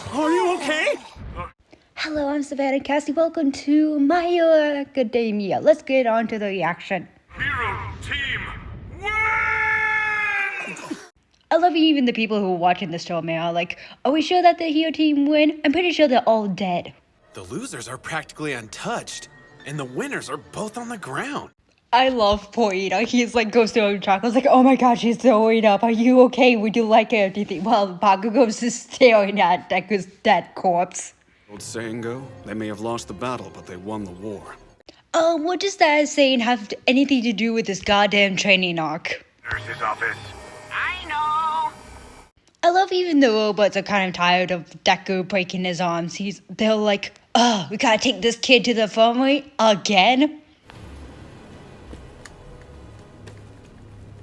Are you okay? Hello, I'm Savannah Cassie. Welcome to My Hero Academia. Let's get on to the reaction. Hero team win! I love even the people who are watching this show, man. Are like, are we sure that the hero team win? I'm pretty sure they're all dead. The losers are practically untouched, and the winners are both on the ground. I love poor Ida. He's like goes to her track. I was like, oh my god, she's throwing up. Are you okay? Would you like anything? Well, Bakugo's just staring at Deku's dead corpse. Old saying go, they may have lost the battle, but they won the war. What does that saying have anything to do with this goddamn training arc? Nurse's office. I know. I love even the robots are kind of tired of Deku breaking his arms. They're like, oh, we gotta take this kid to the infirmary again?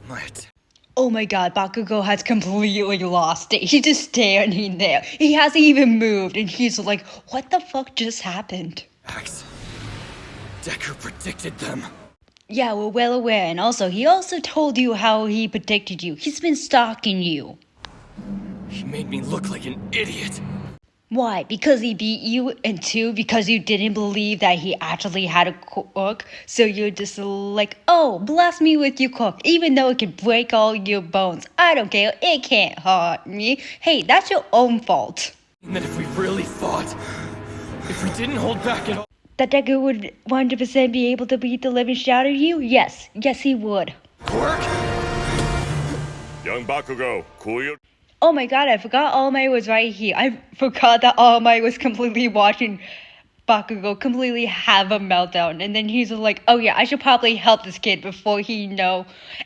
What? Oh my god, Bakugo has completely lost it. He's just standing there. He hasn't even moved, and he's like, what the fuck just happened? Axe. Deku predicted them. Yeah, we're well aware, and also, he also told you how he predicted you. He's been stalking you. He made me look like an idiot. Why? Because he beat you, and two, because you didn't believe that he actually had a cook, so you're just like, oh, bless me with your cook, even though it can break all your bones. I don't care, it can't hurt me. Hey, that's your own fault. And that if we really fought, if we didn't hold back at all... That Deku would 100% be able to beat the living shit out of you? Yes, he would. Work? Young Bakugo, cool your... Oh my god, I forgot All Might was right here. I forgot that All Might was completely watching Bakugo completely have a meltdown. And then he's like, oh yeah, I should probably help this kid before he,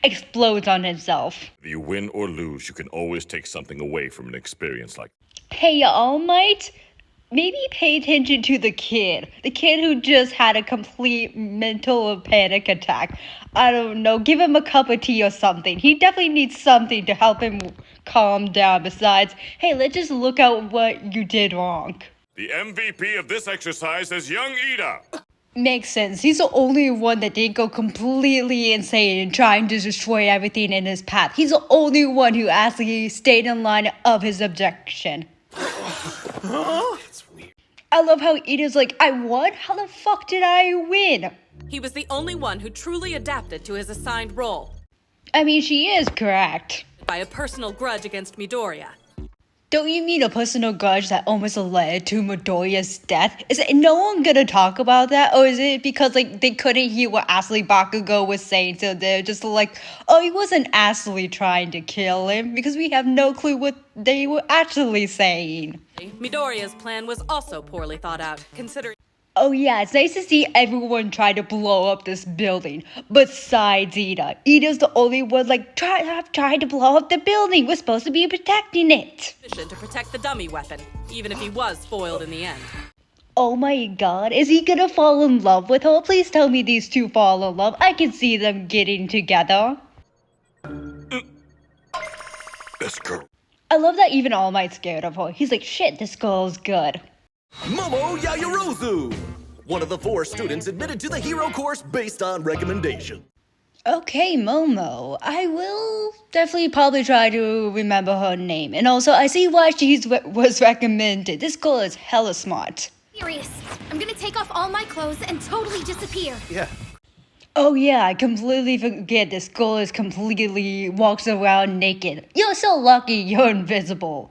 explodes on himself. If you win or lose, you can always take something away from an experience like Hey, All Might, maybe pay attention to the kid. The kid who just had a complete mental panic attack. I don't know, give him a cup of tea or something. He definitely needs something to help him calm down. Besides, hey, let's just look at what you did wrong. The MVP of this exercise is young Ida. Makes sense. He's the only one that didn't go completely insane and trying to destroy everything in his path. He's the only one who actually stayed in line of his objection. It's weird. I love how Ida's like, I won? How the fuck did I win? He was the only one who truly adapted to his assigned role. I mean, she is correct. By a personal grudge against Midoriya. Don't you mean a personal grudge that almost led to Midoriya's death? Is it no one gonna talk about that? Or is it because they couldn't hear what Ashley Bakugo was saying, so they're just like, oh, he wasn't actually trying to kill him, because we have no clue what they were actually saying. Midoriya's plan was also poorly thought out, considering... Oh yeah, it's nice to see everyone try to blow up this building, besides Ida. Ida's the only one trying to blow up the building. We're supposed to be protecting it. To protect the dummy weapon, even if he was foiled in the end. Oh my god, is he gonna fall in love with her? Please tell me these two fall in love. I can see them getting together. This girl. I love that even All Might's scared of her. He's like, shit, this girl's good. Momo Yaoyorozu, one of the 4 students admitted to the hero course based on recommendation. Okay, Momo. I will definitely probably try to remember her name. And also, I see why she was recommended. This girl is hella smart. Serious. I'm gonna take off all my clothes and totally disappear. Yeah. Oh yeah, I completely forget this girl is completely walks around naked. You're so lucky you're invisible.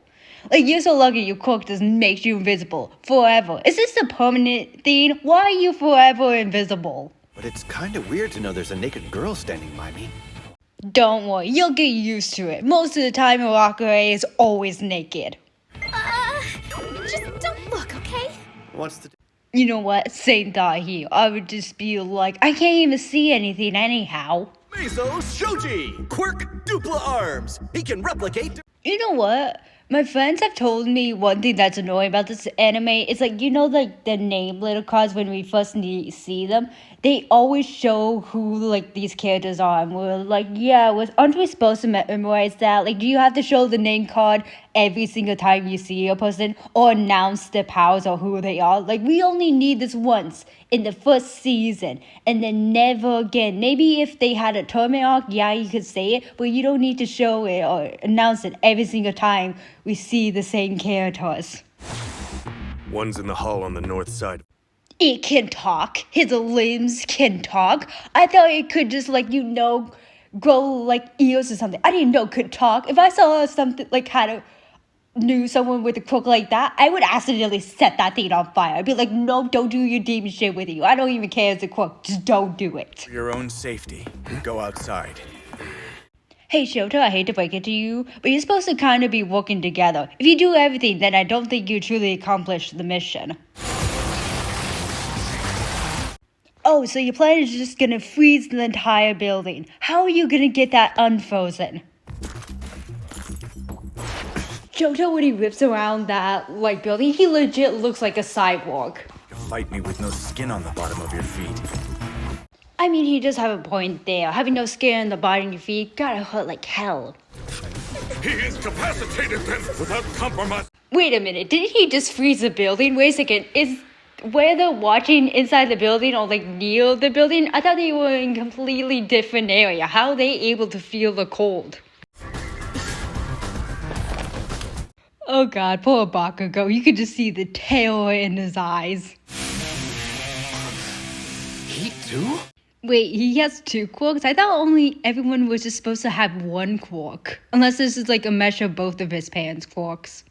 Like, you're so lucky your cook doesn't make you invisible forever. Is this a permanent thing? Why are you forever invisible? But it's kind of weird to know there's a naked girl standing by me. Don't worry, you'll get used to it. Most of the time, Irakure is always naked. Just don't look, okay? What's the... You know what? Same thought here. I would just be like, I can't even see anything anyhow. Mesos Shoji! Quirk Dupla Arms! He can replicate... You know what? My friends have told me one thing that's annoying about this anime. It's like, the name little cards when we first see them. They always show who, these characters are. And we're like, yeah, aren't we supposed to memorize that? Like, do you have to show the name card every single time you see a person? Or announce their powers or who they are? Like, we only need this once in the first season. And then never again. Maybe if they had a tournament arc, yeah, you could say it. But you don't need to show it or announce it every single time we see the same characters. One's in the hall on the north side. It can talk. His limbs can talk. I thought it could just grow like ears or something. I didn't know it could talk. If I saw something knew someone with a crook like that, I would accidentally set that thing on fire. I'd be like, no, don't do your demon shit with you. I don't even care if it's a crook. Just don't do it. For your own safety, go outside. Hey, Shota, I hate to break it to you, but you're supposed to kind of be working together. If you do everything, then I don't think you truly accomplished the mission. Oh, so your plan is just gonna freeze the entire building. How are you gonna get that unfrozen? Johto, when he whips around that, building, he legit looks like a cyborg. You fight me with no skin on the bottom of your feet. I mean, he does have a point there. Having no skin on the bottom of your feet gotta hurt like hell. He incapacitated them without compromise. Wait a minute, didn't he just freeze the building? Wait a second, is where they're watching inside the building or near the building? I thought they were in a completely different area. How are they able to feel the cold? Oh god, poor Bakugo. You could just see the terror in his eyes. Heat too? Wait, he has 2 quirks? I thought only everyone was just supposed to have 1 quirk. Unless this is a mesh of both of his parents' quirks.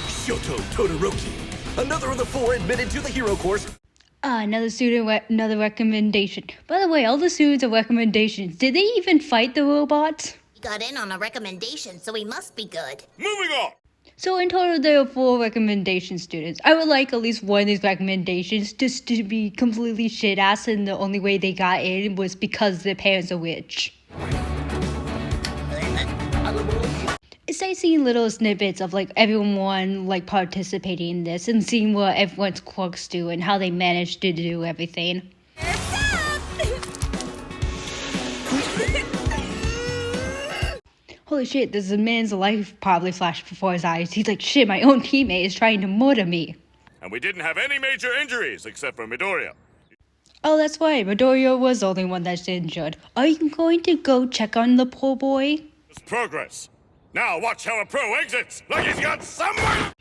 Shoto Todoroki, another of the 4 admitted to the hero course. Another student, another recommendation. By the way, all the students have recommendations. Did they even fight the robots? He got in on a recommendation, so he must be good. Moving on. So in total, there are 4 recommendation students. I would like at least one of these recommendations just to be completely shit-ass, and the only way they got in was because their parents are rich. It's nice seeing little snippets of everyone participating in this and seeing what everyone's quirks do and how they manage to do everything. Holy shit, there's a man's life probably flashed before his eyes. He's like, shit, my own teammate is trying to murder me. And we didn't have any major injuries except for Midoriya. Oh, that's right. Midoriya was the only one that's injured. Are you going to go check on the poor boy? It's progress. Now watch how a pro exits like he's got somewhere.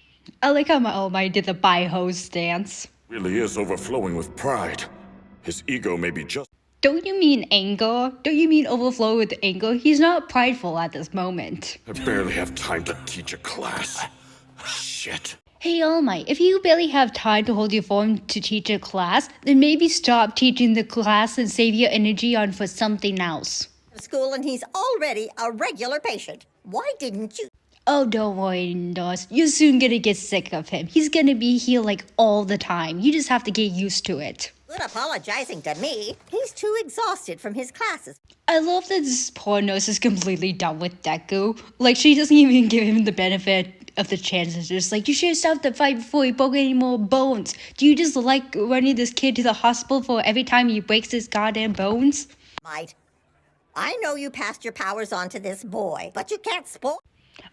I like how my All Might did the buy hose stance. Really is overflowing with pride. His ego may be just. Don't you mean anger? Don't you mean overflow with anger? He's not prideful at this moment. I barely have time to teach a class. Shit. Hey All Might, if you barely have time to hold your phone to teach a class, then maybe stop teaching the class and save your energy on for something else. School and he's already a regular patient. Why didn't you? Oh, don't worry, Nurse. You're soon gonna get sick of him. He's gonna be here all the time. You just have to get used to it. Good apologizing to me. He's too exhausted from his classes. I love that this poor nurse is completely done with Deku. She doesn't even give him the benefit of the chances. Just you should have stopped the fight before he broke any more bones. Do you just like running this kid to the hospital for every time he breaks his goddamn bones? Might. I know you passed your powers on to this boy, but you can't spoil.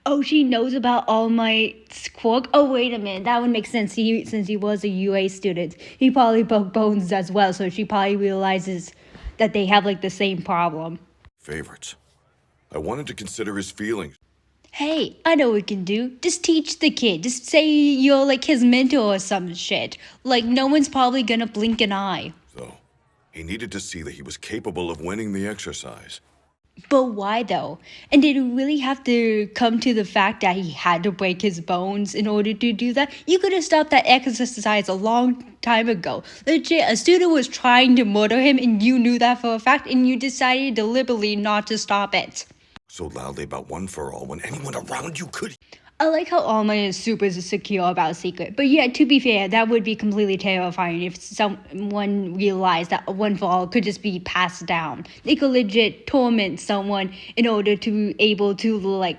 Oh, she knows about All Might's quirk? Oh, wait a minute. That would make sense. Since he was a UA student, he probably broke bones as well, so she probably realizes that they have the same problem. Favorites. I wanted to consider his feelings. Hey, I know what we can do. Just teach the kid. Just say you're his mentor or some shit. No one's probably gonna blink an eye. So, he needed to see that he was capable of winning the exercise. But why though? And did it really have to come to the fact that he had to break his bones in order to do that? You could have stopped that exercise a long time ago. Legit, a student was trying to murder him and you knew that for a fact and you decided deliberately not to stop it. So loudly about one for all when anyone around you could. I like how All Might is super secure about secret. But yeah, to be fair, that would be completely terrifying if someone realized that one for all could just be passed down. They could legit torment someone in order to be able to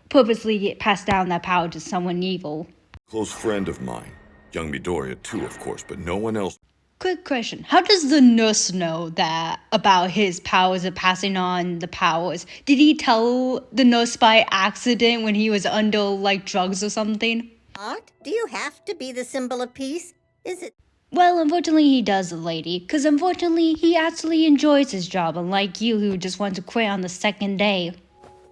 purposely pass down that power to someone evil. Close friend of mine. Young Midoriya too, of course, but no one else. Quick question. How does the nurse know that about his powers of passing on the powers? Did he tell the nurse by accident when he was under drugs or something? What? Do you have to be the symbol of peace? Is it? Well, unfortunately he does, lady. Because unfortunately he actually enjoys his job, unlike you who just want to quit on the second day.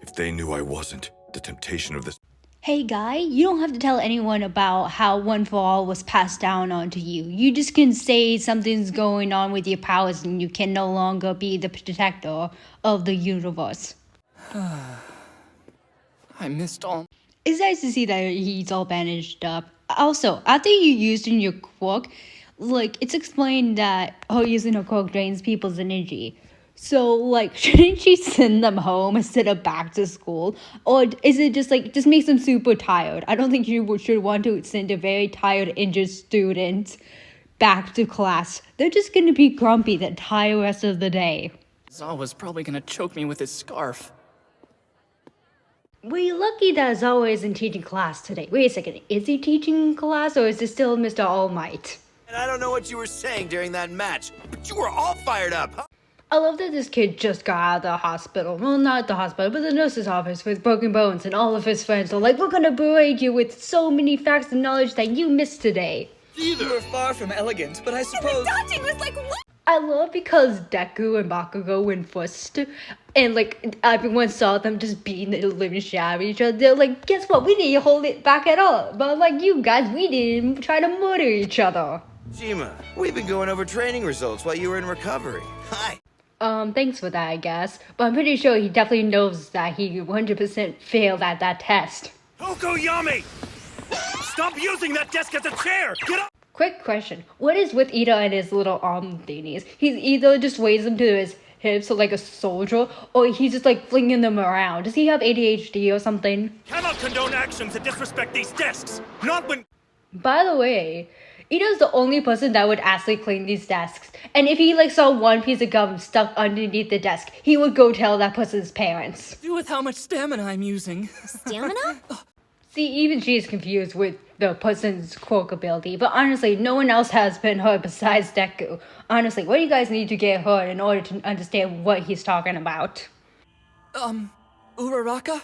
If they knew I wasn't, the temptation of this. Hey guy, you don't have to tell anyone about how One for All was passed down onto you. You just can say something's going on with your powers and you can no longer be the protector of the universe. I missed all. It's nice to see that he's all bandaged up. Also, after you used in your quirk, like, it's explained that using a quirk drains people's energy. So, like, shouldn't she send them home instead of back to school? Or is it just makes them super tired? I don't think you should want to send a very tired, injured student back to class. They're just gonna be grumpy the entire rest of the day. Zawa's probably gonna choke me with his scarf. We're lucky that Zawa isn't teaching class today. Wait a second, is he teaching class or is it still Mr. All Might? And I don't know what you were saying during that match, but you were all fired up, huh? I love that this kid just got out of the hospital. Well, not the hospital, but the nurse's office with broken bones, and all of his friends are like, we're gonna berate you with so many facts and knowledge that you missed today. You were far from elegant, but I suppose... Dodging was like, what? I love because Deku and Bakugo went first, and like everyone saw them just beating the living shit out of each other. They're like, guess what? We didn't hold it back at all. But like you guys, we didn't try to murder each other. Jima, we've been going over training results while you were in recovery. Hi. Thanks for that, I guess. But I'm pretty sure he definitely knows that he 100% failed at that test. Tokoyami! Stop using that desk as a chair! Get up! Quick question. What is with Ito and his little arm thingies? He's either just weighs them to his hips like a soldier, or he's just like flinging them around. Does he have ADHD or something? Cannot condone actions that disrespect these desks! Not when... By the way, Ito's the only person that would actually clean these desks. And if he like saw one piece of gum stuck underneath the desk, he would go tell that person's parents. Do with how much stamina I'm using. Stamina? See, even she's confused with the person's quirk ability, but honestly, no one else has been hurt besides Deku. Honestly, what do you guys need to get hurt in order to understand what he's talking about? Uraraka?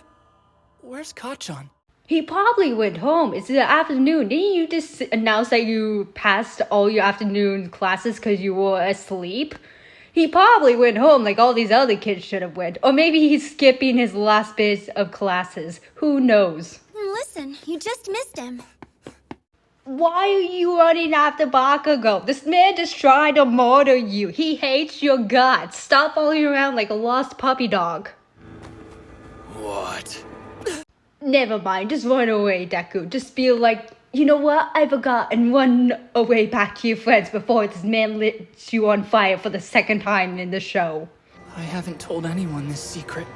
Where's Kachan? He probably went home. It's the afternoon. Didn't you just announce that you passed all your afternoon classes because you were asleep? He probably went home like all these other kids should have went. Or maybe he's skipping his last bits of classes. Who knows? Listen, you just missed him. Why are you running after Bakugo? This man just tried to murder you. He hates your guts. Stop following around like a lost puppy dog. What? Never mind, just run away, Deku. Just feel like, you know what, I forgot, and run away back to your friends before this man lit you on fire for the second time in the show. I haven't told anyone this secret.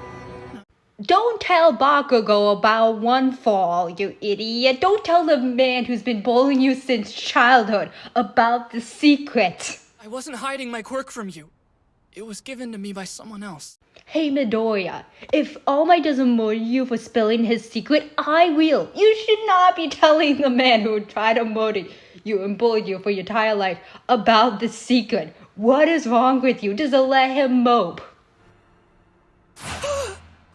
Don't tell Bakugo about One Fall, you idiot. Don't tell the man who's been bullying you since childhood about the secret. I wasn't hiding my quirk from you. It was given to me by someone else. Hey Midoriya, if All Might doesn't murder you for spilling his secret, I will. You should not be telling the man who would try to murder you and bully you for your entire life about the secret. What is wrong with you? Just let him mope.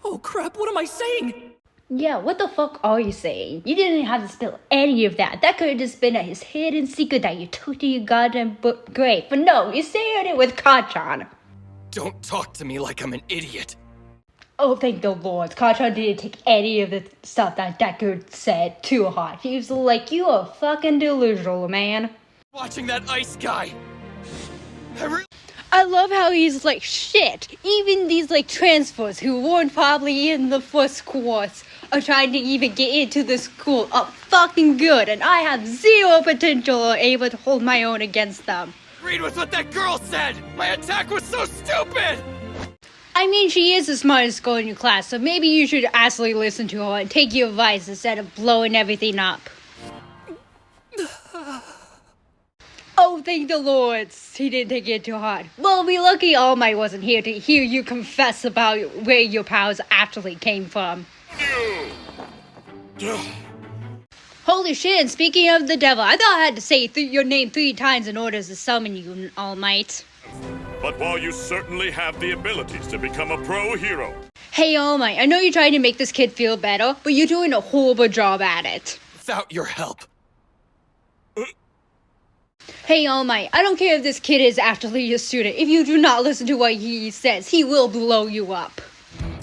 Oh crap, what am I saying? Yeah, what the fuck are you saying? You didn't have to spill any of that. That could have just been his hidden secret that you took to your goddamn grave. But no, you shared it with Kachan. Don't talk to me like I'm an idiot. Oh, thank the Lord. Kachan didn't take any of the stuff that Deku said too hard. He was like, you are fucking delusional, man. Watching that ice guy. I love how he's like, shit, even these like transfers who weren't probably in the first course are trying to even get into the school are fucking good, and I have zero potential or able to hold my own against them. Read with what that girl said! My attack was so stupid! I mean, she is the smartest girl in your class, so maybe you should actually listen to her and take your advice instead of blowing everything up. Oh, thank the Lord, he didn't take it too hard. Well, we're lucky All Might wasn't here to hear you confess about where your powers actually came from. Holy shit, and speaking of the devil, I thought I had to say your name 3 times in order to summon you, All Might. But while you certainly have the abilities to become a pro hero... Hey, All Might, I know you're trying to make this kid feel better, but you're doing a horrible job at it. Without your help. Hey, All Might, I don't care if this kid is actually your student. If you do not listen to what he says, he will blow you up.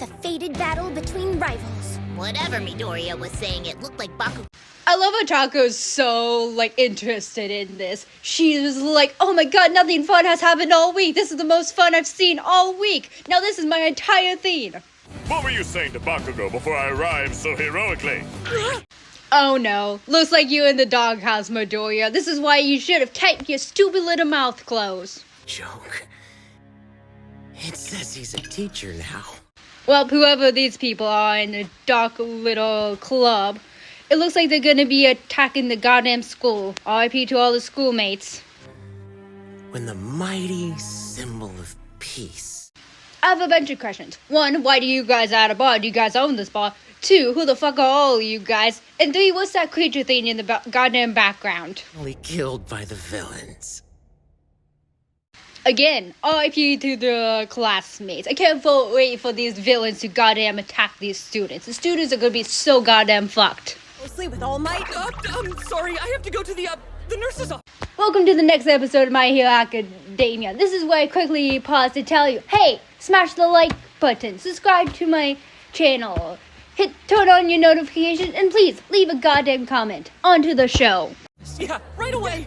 The fated battle between rivals. Whatever Midoriya was saying, it looked like Bakugo. I love how Chaco's so, like, interested in this. She's like, oh my god, nothing fun has happened all week. This is the most fun I've seen all week. Now this is my entire theme. What were you saying to Bakugo before I arrived so heroically? Oh no, looks like you in the doghouse, Midoriya. This is why you should have kept your stupid little mouth closed. Joke. It says he's a teacher now. Well, whoever these people are in the dark little club, it looks like they're gonna be attacking the goddamn school. RIP to all the schoolmates. When the mighty symbol of peace. I have a bunch of questions. 1, why do you guys at a bar? Do you guys own this bar? 2, who the fuck are all you guys? And 3, what's that creature thing in the goddamn background? Only killed by the villains. Again, RIP to the classmates. I can't wait for these villains to goddamn attack these students. The students are gonna be so goddamn fucked. Mostly with All Might. I'm sorry, I have to go to the nurse's office. Welcome to the next episode of My Hero Academia. This is where I quickly pause to tell you, hey, smash the like button, subscribe to my channel, turn on your notifications, and please leave a goddamn comment. On to the show. Yeah, right away.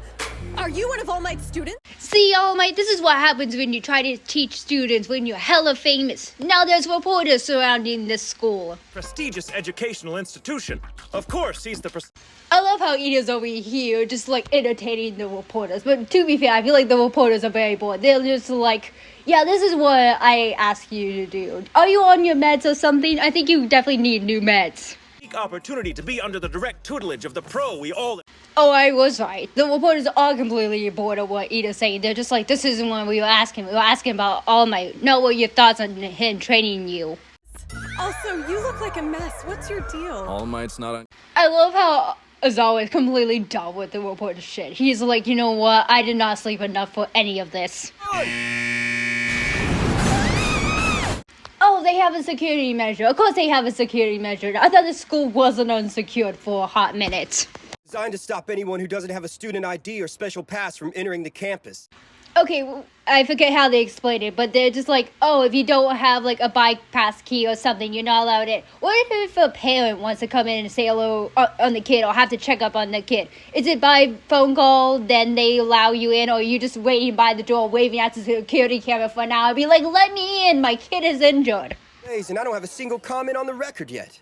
Are you one of All Might's students? See, All Might, this is what happens when you try to teach students when you're hella famous. Now there's reporters surrounding this school. Prestigious educational institution. Of course, he's the I love how Ida's over here just like entertaining the reporters. But to be fair, I feel like the reporters are very bored. They're just like, yeah, this is what I ask you to do. Are you on your meds or something? I think you definitely need new meds. opportunity to be under the direct tutelage of the pro we all... Oh, I was right. The reporters are completely bored of what Ida's saying. They're just like, this isn't what we were asking. We were asking about All Might. Not what your thoughts on him training you. Also, you look like a mess. What's your deal? All Might's not on... I love how Azawa is completely done with the reporter shit. He's like, you know what? I did not sleep enough for any of this. Oh, they have a security measure. Of course they have a security measure. I thought the school wasn't unsecured for a hot minute. Designed to stop anyone who doesn't have a student ID or special pass from entering the campus. Okay, well, I forget how they explained it, but they're just like, oh, if you don't have like a bike pass key or something, you're not allowed in. What if a parent wants to come in and say hello on the kid or have to check up on the kid? Is it by phone call, then they allow you in, or are you just waiting by the door, waving at the security camera for now and be like, let me in, my kid is injured? And I don't have a single comment on the record yet.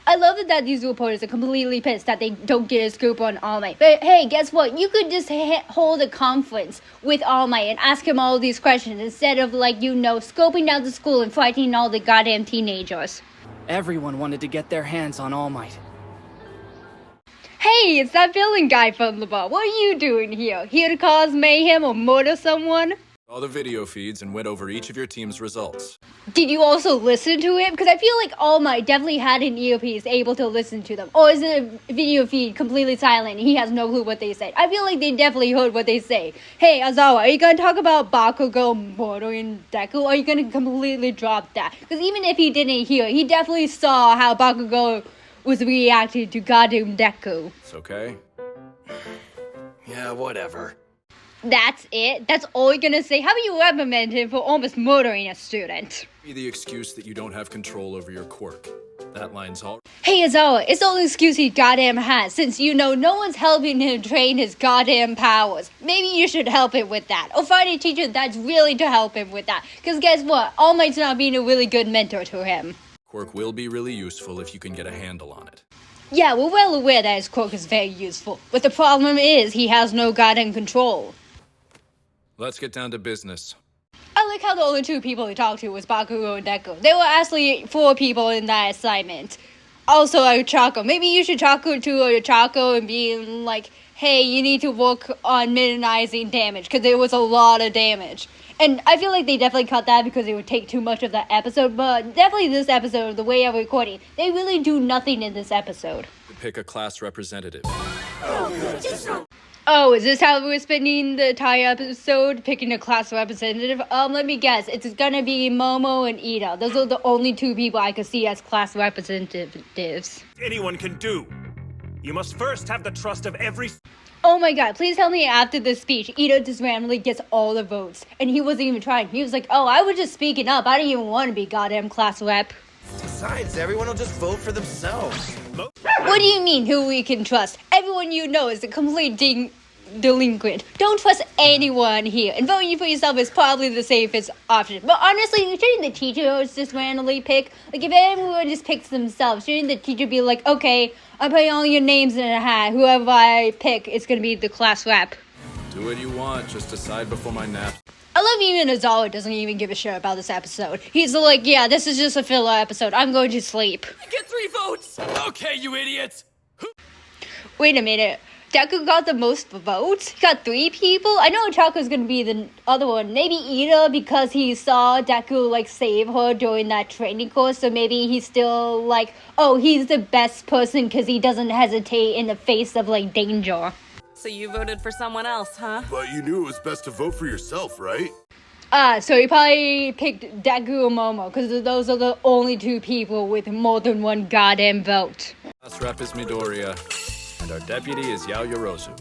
I love that these reporters are completely pissed that they don't get a scoop on All Might. But hey, guess what? You could just hold a conference with All Might and ask him all these questions instead of, like, you know, scoping out the school and fighting all the goddamn teenagers. Everyone wanted to get their hands on All Might. Hey, it's that villain guy from the bar. What are you doing here? Here to cause mayhem or murder someone? All the video feeds and went over each of your team's results. Did you also listen to him? Because I feel like All Might definitely had an earpiece able to listen to them. Or is it a video feed completely silent and he has no clue what they said? I feel like they definitely heard what they say. Hey, Azawa, are you going to talk about Bakugo murdering Deku? Or are you going to completely drop that? Because even if he didn't hear, he definitely saw how Bakugo was reacting to goddamn Deku. It's okay. Yeah, whatever. That's it? That's all you're gonna say? How about you reprimand him for almost murdering a student? Be the excuse that you don't have control over your quirk. That line's all... Hey, Azawa, it's the only excuse he goddamn has, since you know no one's helping him train his goddamn powers. Maybe you should help him with that, or find a teacher that's really to help him with that. Because guess what? All Might's not being a really good mentor to him. Quirk will be really useful if you can get a handle on it. Yeah, we're well aware that his quirk is very useful, but the problem is he has no goddamn control. Let's get down to business. I like how the only two people he talked to was Bakugo and Deku. There were actually 4 people in that assignment. Also, Ochako. Maybe you should talk to Ochako and be like, hey, you need to work on minimizing damage, because there was a lot of damage. And I feel like they definitely cut that because it would take too much of the episode, but definitely this episode, the way I'm recording, they really do nothing in this episode. Pick a class representative. Oh, is this how we're spending the entire episode, picking a class representative? Let me guess. It's gonna be Momo and Ida. Those are the only 2 people I could see as class representatives. Anyone can do. You must first have the trust of every... Oh my god, please tell me after this speech, Ida just randomly gets all the votes. And he wasn't even trying. He was like, oh, I was just speaking up. I didn't even want to be goddamn class rep. Besides, everyone will just vote for themselves. What do you mean, who we can trust? Everyone you know is a complete delinquent. Don't trust anyone here, and voting for yourself is probably the safest option. But honestly, shouldn't the teacher just randomly pick? Like, if everyone just picks themselves, shouldn't the teacher be like, okay, I'm putting all your names in a hat. Whoever I pick is gonna be the class rep. Do what you want, just decide before my nap. I love even Ozawa doesn't even give a shit about this episode. He's like, yeah, this is just a filler episode. I'm going to sleep. Get 3 votes! Okay, you idiots! Wait a minute. Deku got the most votes? He got 3 people? I know Chako's gonna be the other one. Maybe Ida, because he saw Deku, like, save her during that training course. So maybe he's still like, oh, he's the best person because he doesn't hesitate in the face of, like, danger. So you voted for someone else, huh? But you knew it was best to vote for yourself, right? So he probably picked Deku or Momo, because those are the only 2 people with more than 1 goddamn vote. Class rep is Midoriya, and our deputy is Yaoyorozu.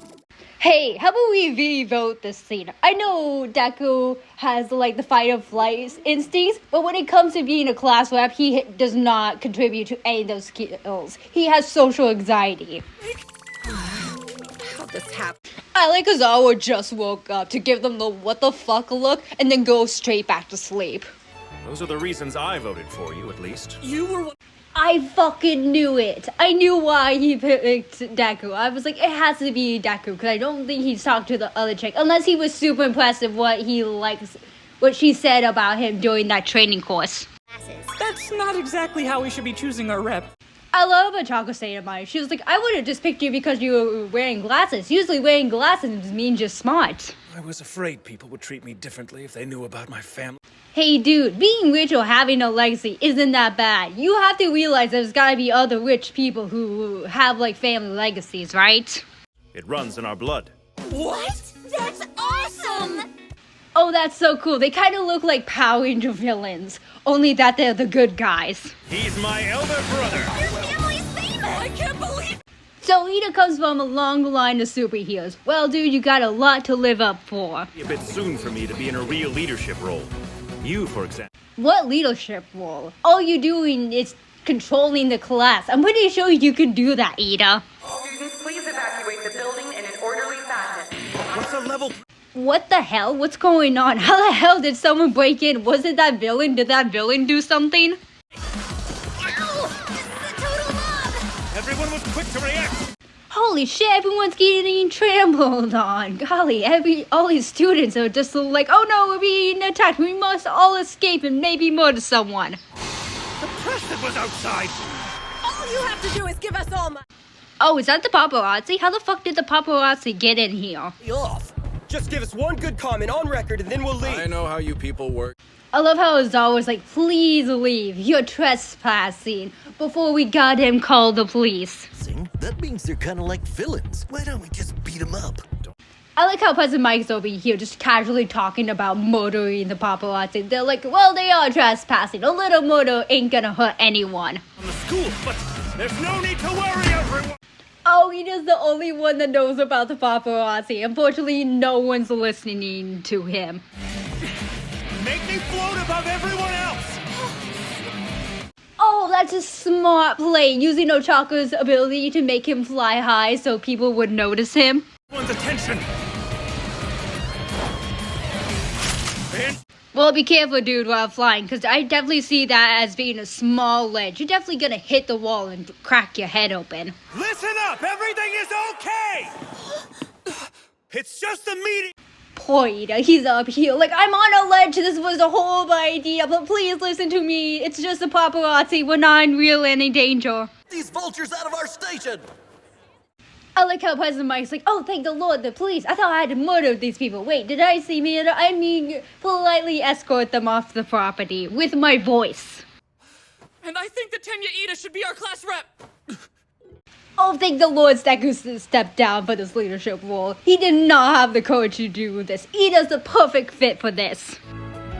Hey, how about we re-vote this scene? I know Deku has, like, the fight or flight instincts, but when it comes to being a class rep, he does not contribute to any of those skills. He has social anxiety. How'd this happen? I like Ozawa just woke up to give them the what the fuck look and then go straight back to sleep. Those are the reasons I voted for you, at least. You were one. I fucking knew it. I knew why he picked Deku. I was like, it has to be Deku, because I don't think he's talked to the other chick, unless he was super impressed with what she said about him during that training course. That's not exactly how we should be choosing our rep. I love what Choco said about it. She was like, I would have just picked you because you were wearing glasses. Usually wearing glasses means you're smart. I was afraid people would treat me differently if they knew about my family. Hey dude, being rich or having a legacy isn't that bad. You have to realize there's gotta be other rich people who have, like, family legacies, right? It runs in our blood. What? That's awesome! Oh, that's so cool. They kind of look like Power Ranger villains, only that they're the good guys. He's my elder brother. Your family's famous! I can't believe. So Ida comes from a long line of superheroes. Well, dude, you got a lot to live up for. A bit soon for me to be in a real leadership role. You, for example. What leadership role? All you're doing is controlling the class. I'm pretty sure you can do that, Ida. Students, please evacuate the building in an orderly fashion. What's a level? What the hell? What's going on? How the hell did someone break in? Was it that villain? Did that villain do something? Ow! This is a total mob! Everyone was quick to react. Holy shit, everyone's getting trampled on. Golly, all these students are just like, oh no, we're being attacked. We must all escape and maybe murder someone. The press that was outside. All you have to do is give us all my... Oh, is that the paparazzi? How the fuck did the paparazzi get in here? Off. Just give us one good comment on record and then we'll leave. I know how you people work. I love how Ozawa was like, please leave, you're trespassing, before we goddamn call the police. That means they're kind of like villains. Why don't we just beat them up? I like how President Mike's over here just casually talking about murdering the paparazzi. They're like, well, they are trespassing. A little murder ain't gonna hurt anyone. On the school, but there's no need to worry, everyone. Oh, he is the only one that knows about the paparazzi. Unfortunately, no one's listening to him. Make me float above everyone else. Oh, that's a smart play, using Ochaka's ability to make him fly high so people would notice him. Everyone's attention. Well, be careful, dude, while flying, because I definitely see that as being a small ledge. You're definitely gonna hit the wall and crack your head open. Listen up! Everything is okay! It's just a meeting! Poor Ida, he's up here like, I'm on a ledge, this was a horrible idea, but please listen to me. It's just a paparazzi, we're not in real any danger. These vultures out of our station! I like how President Mike's like, oh, thank the Lord, the police. I thought I had to murder these people. Wait, did I see me? I mean, politely escort them off the property with my voice. And I think that Tenya Ida should be our class rep. Oh, thank the Lord Deku stepped down for this leadership role. He did not have the courage to do this. Ida's the perfect fit for this.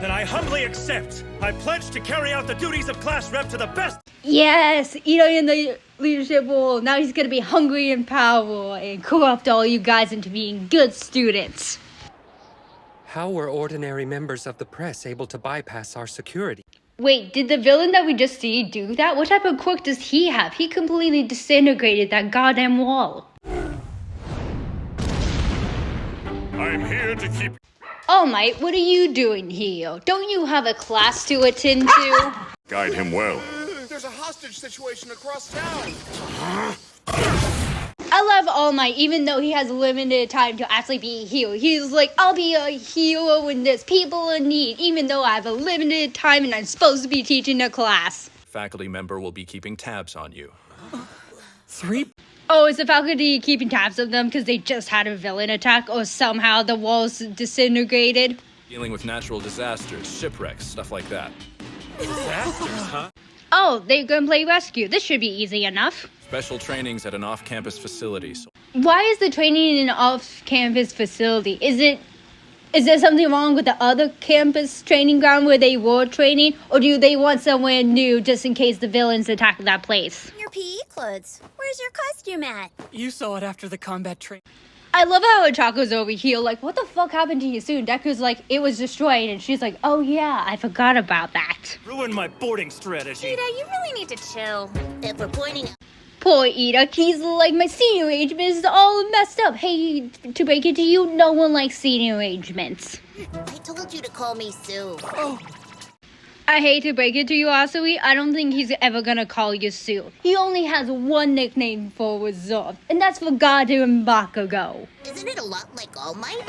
Then I humbly accept. I pledge to carry out the duties of class rep to the best. Yes, Ida in the leadership role. Now he's gonna be hungry and powerful and corrupt all you guys into being good students. How were ordinary members of the press able to bypass our security? Wait, did the villain that we just see do that? What type of quirk does he have? He completely disintegrated that goddamn wall. I'm here to keep. All Might, what are you doing here? Don't you have a class to attend to? Guide him well. There's a hostage situation across town. I love All Might, even though he has limited time to actually be a hero. He's like, I'll be a hero when there's people in need, even though I have a limited time and I'm supposed to be teaching a class. Faculty member will be keeping tabs on you. 3? Oh, is the faculty keeping tabs on them because they just had a villain attack, or somehow the walls disintegrated? Dealing with natural disasters, shipwrecks, stuff like that. Disasters, huh? Oh, they're gonna play rescue. This should be easy enough. Special trainings at an off-campus facility. Why is the training in an off-campus facility? Is there something wrong with the other campus training ground where they were training? Or do they want somewhere new just in case the villains attack that place? Your PE clothes. Where's your costume at? You saw it after the combat training. I love how Ochako's over here like, what the fuck happened to you soon? Deku's like, it was destroyed. And she's like, oh yeah, I forgot about that. Ruined my boarding strategy. Ida, you really need to chill. If we're pointing out. Poor Ida, he's like, my senior arrangement is all messed up. Hey, to break it to you, no one likes senior arrangements. I told you to call me Sue. I hate to break it to you, Asui, I don't think he's ever gonna call you Sue. He only has one nickname for Reserve, and that's for Deku and Bakugo. Isn't it a lot like All Might?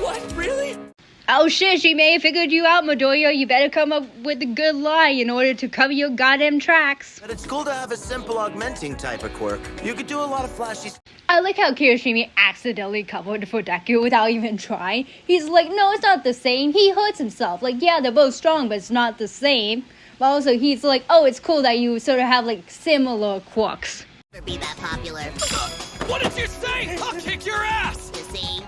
What? Really? Oh shit, she may have figured you out, Midoriya. You better come up with a good lie in order to cover your goddamn tracks. But it's cool to have a simple augmenting type of quirk. You could do a lot of flashy. I like how Kirishima accidentally covered for Deku without even trying. He's like, no, it's not the same. He hurts himself. Like, yeah, they're both strong, but it's not the same. But also, he's like, oh, it's cool that you sort of have, like, similar quirks. Never be that popular. What did you say? I'll kick your ass! You see?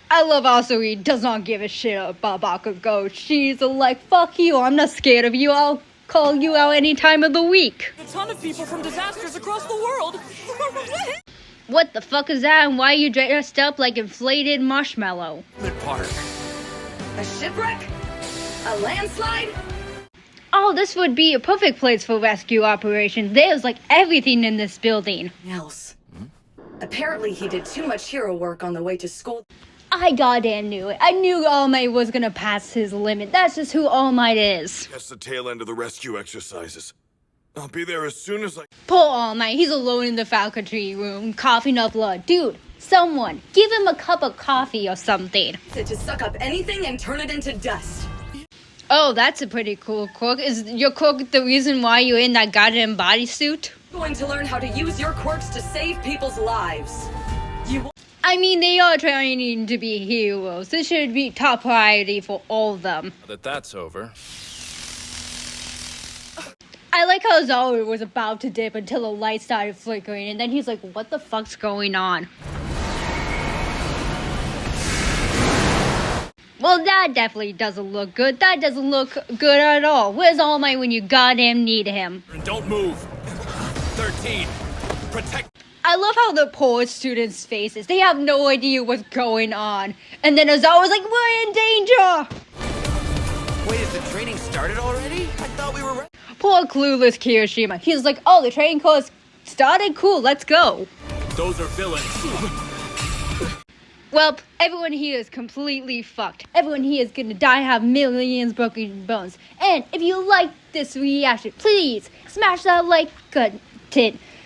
I love Asui does not give a shit about Bakugo. She's like, fuck you, I'm not scared of you. I'll call you out any time of the week. A ton of people from disasters across the world. What the fuck is that, and why are you dressed up like inflated marshmallow? Park. A shipwreck? A landslide? Oh, this would be a perfect place for rescue operations. There's like everything in this building. Else. Apparently he did too much hero work on the way to school. I goddamn knew it. I knew All Might was gonna pass his limit. That's just who All Might is. That's the tail end of the rescue exercises. I'll be there as soon as I... Poor All Might, he's alone in the faculty room, coughing up blood. Dude, someone, give him a cup of coffee or something. To suck up anything and turn it into dust. Oh, that's a pretty cool quirk. Is your quirk the reason why you're in that goddamn bodysuit? Going to learn how to use your quirks to save people's lives. I mean, they are training to be heroes. This should be top priority for all of them. Now that that's over. I like how Zaru was about to dip until the light started flickering, and then he's like, what the fuck's going on? Well, that definitely doesn't look good. That doesn't look good at all. Where's All Might when you goddamn need him? Don't move. 13. Protect... I love how the poor students' faces, they have no idea what's going on. And then Ozawa's like, we're in danger! Wait, has the training started already? I thought we were ready. Poor clueless Kirishima. He's like, oh, the training course started? Cool, let's go. Those are villains. Well, everyone here is completely fucked. Everyone here is gonna die, have millions broken bones. And if you like this reaction, please smash that like button.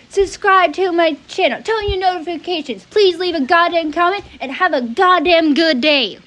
Subscribe to my channel, turn on your notifications. Please leave a goddamn comment and have a goddamn good day.